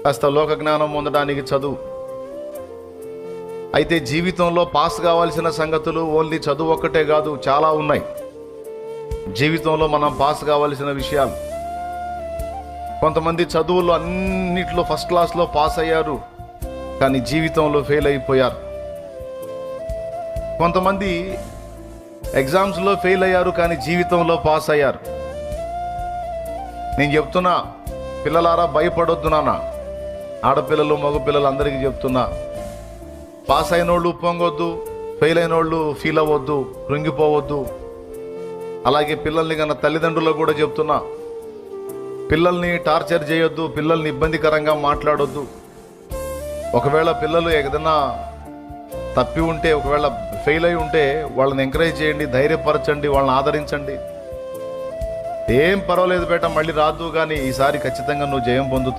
కాస్త లోక జ్ఞానం పొందడానికి చదువు. అయితే జీవితంలో పాస్ కావాల్సిన సంగతులు ఓన్లీ చదువు ఒక్కటే కాదు, చాలా ఉన్నాయి. జీవితంలో మనం పాస్ కావాల్సిన విషయాలు. కొంతమంది చదువుల్లో అన్నిట్లో ఫస్ట్ క్లాస్లో పాస్ అయ్యారు, కానీ జీవితంలో ఫెయిల్ అయిపోయారు. కొంతమంది ఎగ్జామ్స్లో ఫెయిల్ అయ్యారు, కానీ జీవితంలో పాస్ అయ్యారు. నేను చెప్తున్నా, పిల్లలారా భయపడొద్దు నాన్న. ఆడపిల్లలు మగపిల్లలు అందరికీ చెప్తున్నా, పాస్ అయిన వాళ్ళు పొంగొద్దు, ఫెయిల్ అయిన వాళ్ళు ఫీల్ అవ్వద్దు, కృంగిపోవద్దు. అలాగే పిల్లల్ని కన్నా తల్లిదండ్రులకు కూడా చెప్తున్నా, పిల్లల్ని టార్చర్ చేయొద్దు, పిల్లల్ని ఇబ్బందికరంగా మాట్లాడొద్దు. ఒకవేళ పిల్లలు ఏదైనా తప్పి ఉంటే, ఒకవేళ ఫెయిల్ అయి ఉంటే వాళ్ళని ఎంకరేజ్ చేయండి, ధైర్యపరచండి, వాళ్ళని ఆదరించండి. ఏం పర్వాలేదు బేట, మళ్ళీ రాదు, కానీ ఈసారి ఖచ్చితంగా నువ్వు జయం పొందుతావు.